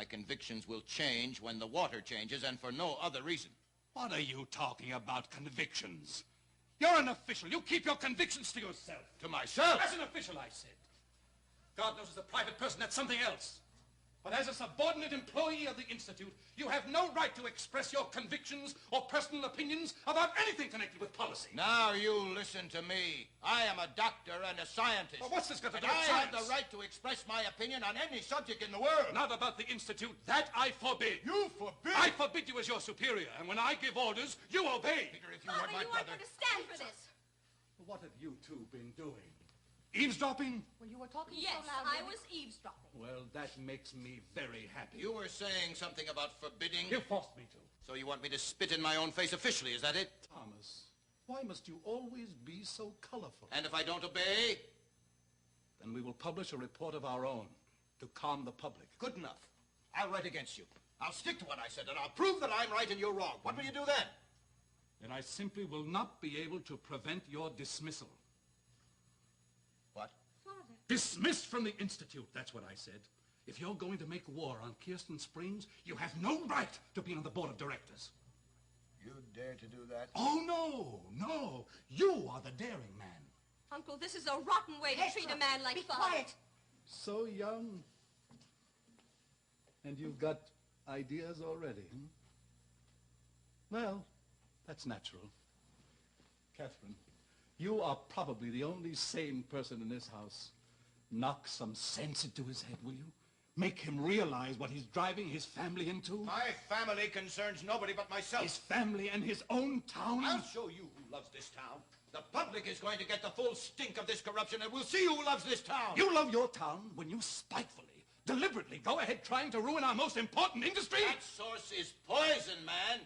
My convictions will change when the water changes, and for no other reason. What are you talking about, convictions? You're an official. You keep your convictions to yourself. To myself? As an official, I said. God knows as a private person, that's something else. But as a subordinate employee of the Institute, you have no right to express your convictions or personal opinions about anything connected with policy. Now you listen to me. I am a doctor and a scientist. Well, what's this got to do with with science? science? I have the right to express my opinion on any subject in the world. Not about the Institute. That I forbid. You forbid? I forbid you as your superior, and when I give orders, you obey. Peter, if you Father, weren't my you brother... aren't going to stand for this. What have you two been doing? Eavesdropping? Well, you were talking Yes, so loudly. I was eavesdropping. Well, that makes me very happy. You were saying something about forbidding... You forced me to. So you want me to spit in my own face officially, is that it? Thomas, why must you always be so colorful? And if I don't obey? Then we will publish a report of our own to calm the public. Good enough. I'll write against you. I'll stick to what I said, and I'll prove that I'm right and you're wrong. What will you do then? Then I simply will not be able to prevent your dismissal. What? Father. Dismissed from the Institute, that's what I said. If you're going to make war on Kirsten Springs, you have no right to be on the board of directors. You dare to do that? Oh, no. You are the daring man. Uncle, this is a rotten way to treat a man like Be Father. quiet. So young. And you've got ideas already, hmm? Well, that's natural. Catherine, you are probably the only sane person in this house. Knock some sense into his head, will you? Make him realize what he's driving his family into. My family concerns nobody but myself. His family and his own town. I'll show you who loves this town. The public is going to get the full stink of this corruption, and we'll see who loves this town. You love your town when you spitefully, deliberately go ahead trying to ruin our most important industry? That source is poison, man.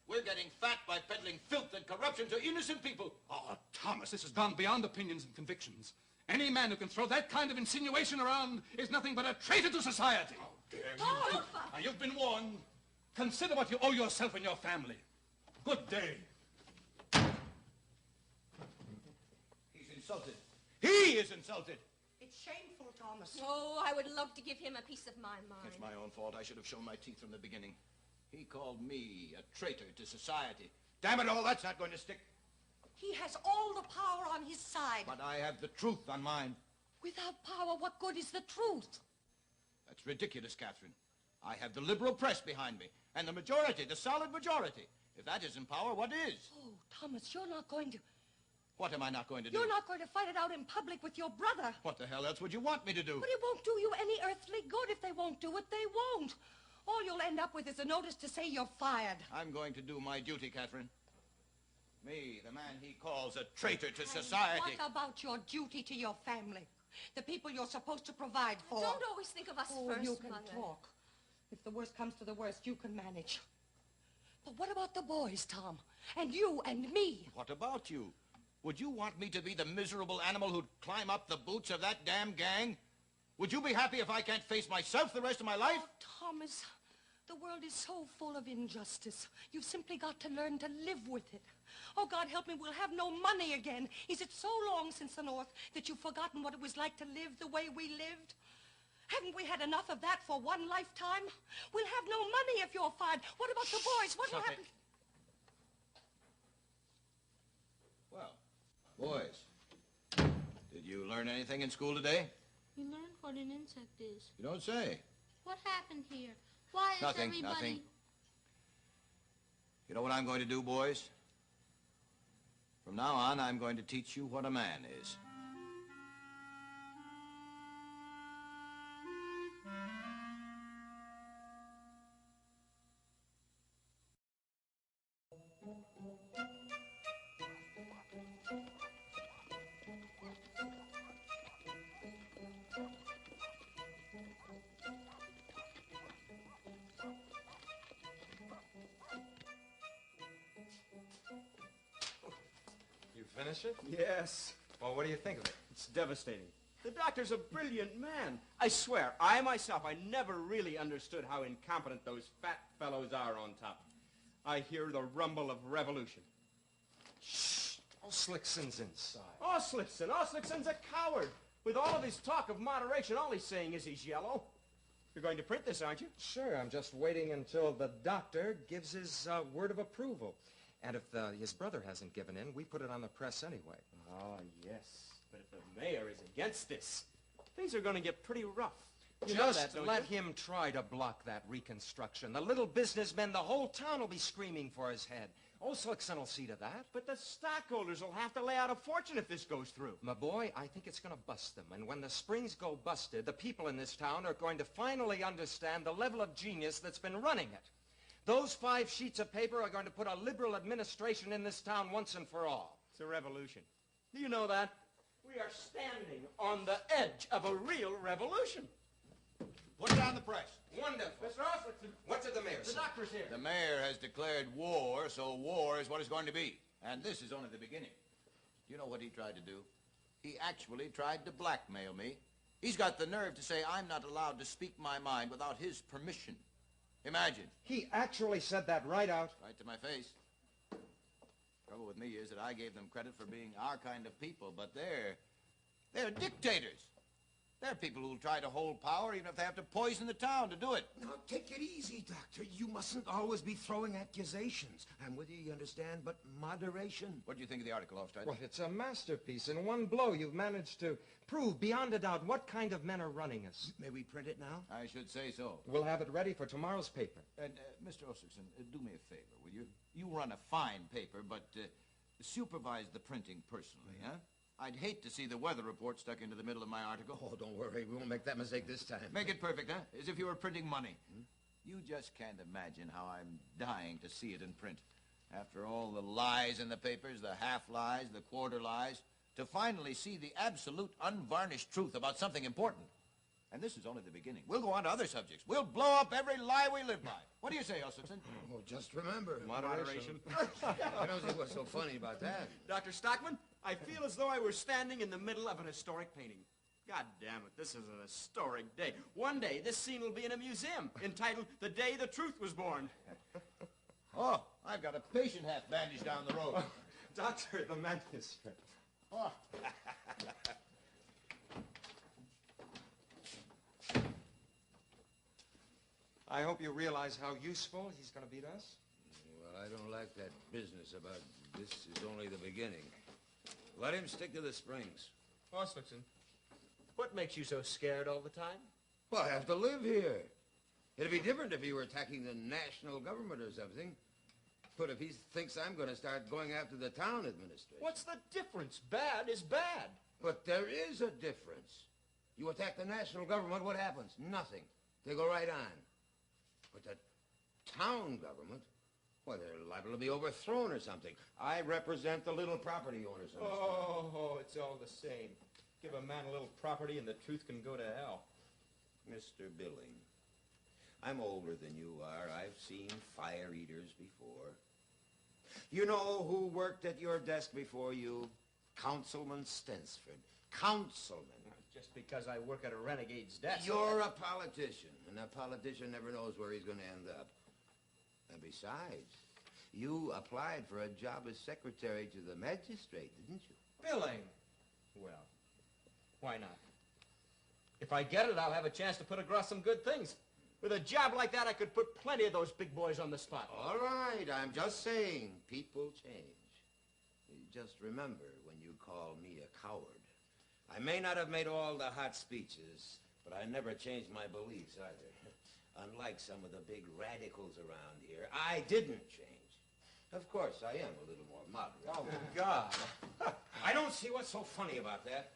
We're getting fat by peddling filth and corruption to innocent people. Oh, Thomas, this has gone beyond opinions and convictions. Any man who can throw that kind of insinuation around is nothing but a traitor to society. How dare you? Oh, Now, you've been warned. Consider what you owe yourself and your family. Good day. He's insulted. He is insulted. It's shameful, Thomas. Oh, I would love to give him a piece of my mind. It's my own fault. I should have shown my teeth from the beginning. He called me a traitor to society. Damn it all, that's not going to stick. He has all the power on his side. But I have the truth on mine. Without power, what good is the truth? That's ridiculous, Catherine. I have the liberal press behind me, and the majority, the solid majority. If that isn't power, what is? Oh, Thomas, you're not going to... What am I not going to do? You're not going to fight it out in public with your brother. What the hell else would you want me to do? But it won't do you any earthly good. If they won't do it, they won't. All you'll end up with is a notice to say you're fired. I'm going to do my duty, Catherine. Me, the man he calls a traitor to society. What about your duty to your family? The people you're supposed to provide for. Don't always think of us first, You can Mother. talk. If the worst comes to the worst, you can manage. But what about the boys, Tom? And you and me? What about you? Would you want me to be the miserable animal who'd climb up the boots of that damn gang? Would you be happy if I can't face myself the rest of my life? Oh, Thomas, the world is so full of injustice. You've simply got to learn to live with it. Oh, God help me, we'll have no money again. Is it so long since the North that you've forgotten what it was like to live the way we lived? Haven't we had enough of that for one lifetime? We'll have no money if you're fired. What about the boys? What will happen? Well, boys, did you learn anything in school today? We learned what an insect is. You don't say. What happened here? Why is Nothing, everybody... nothing. You know what I'm going to do, boys? From now on, I'm going to teach you what a man is. Finish it? Yes. Well, what do you think of it? It's devastating. The doctor's a brilliant man. I swear, I myself, I never really understood how incompetent those fat fellows are on top. I hear the rumble of revolution. Shh! Oslickson's inside. Oslickson! Oslickson's a coward. With all of his talk of moderation, all he's saying is he's yellow. You're going to print this, aren't you? Sure, I'm just waiting until the doctor gives his word of approval. And if his brother hasn't given in, we put it on the press anyway. Ah, yes. But if the mayor is against this, things are going to get pretty rough. You know Just that, don't let you? him try to block that reconstruction. The little businessmen, the whole town will be screaming for his head. Old Slickson will see to that. But the stockholders will have to lay out a fortune if this goes through. My boy, I think it's going to bust them. And when the springs go busted, the people in this town are going to finally understand the level of genius that's been running it. Those 5 sheets of paper are going to put a liberal administration in this town once and for all. It's a revolution. Do you know that? We are standing on the edge of a real revolution. Put it on the press. Wonderful. Mr. Oslickson, What did the mayor the say? doctor's here. The mayor has declared war, so war is what it's going to be. And this is only the beginning. Do you know what he tried to do? He actually tried to blackmail me. He's got the nerve to say I'm not allowed to speak my mind without his permission. Imagine. He actually said that right out. Right to my face. Trouble with me is that I gave them credit for being our kind of people, but they're dictators. They're people who'll try to hold power even if they have to poison the town to do it. Now, take it easy, Doctor. You mustn't always be throwing accusations. I'm with you, you understand, but moderation. What do you think of the article, Hofstein? Well, it's a masterpiece. In one blow, you've managed to prove beyond a doubt what kind of men are running us. May we print it now? I should say so. We'll have it ready for tomorrow's paper. And, Mr. Osrickson, do me a favor, will you? You run a fine paper, but supervise the printing personally, huh? I'd hate to see the weather report stuck into the middle of my article. Oh, don't worry. We won't make that mistake this time. Make it perfect, huh? As if you were printing money. You just can't imagine how I'm dying to see it in print. After all the lies in the papers, the half-lies, the quarter lies, to finally see the absolute unvarnished truth about something important. And this is only the beginning. We'll go on to other subjects. We'll blow up every lie we live by. What do you say, Oslickson? Oh, just remember. Moderation. I don't see what's so funny about that. Dr. Stockman, I feel as though I were standing in the middle of an historic painting. God damn it, this is an historic day. One day, this scene will be in a museum entitled The Day the Truth Was Born. Oh, I've got a patient hat bandaged down the road. Doctor, the manuscript. Oh. I hope you realize how useful he's going to be to us. Well, I don't like that business about this is only the beginning. Let him stick to the springs. Oslickson, what makes you so scared all the time? Well, I have to live here. It'd be different if he were attacking the national government or something. But if he thinks I'm going to start going after the town administration... What's the difference? Bad is bad. But there is a difference. You attack the national government, what happens? Nothing. They go right on. But the town government, well, they're liable to be overthrown or something. I represent the little property owners. Oh, it's all the same. Give a man a little property and the truth can go to hell. Mr. Billing, I'm older than you are. I've seen fire eaters before. You know who worked at your desk before you? Councilman Stensford. Councilman. Just because I work at a renegade's desk. You're a politician, and a politician never knows where he's going to end up. And besides, you applied for a job as secretary to the magistrate, didn't you? Billing. Well, why not? If I get it, I'll have a chance to put across some good things. With a job like that, I could put plenty of those big boys on the spot. All right, I'm just saying, people change. You just remember when you call me a coward. I may not have made all the hot speeches, but I never changed my beliefs either. Unlike some of the big radicals around here, I didn't change. Of course, I am a little more moderate. Oh, God. I don't see what's so funny about that.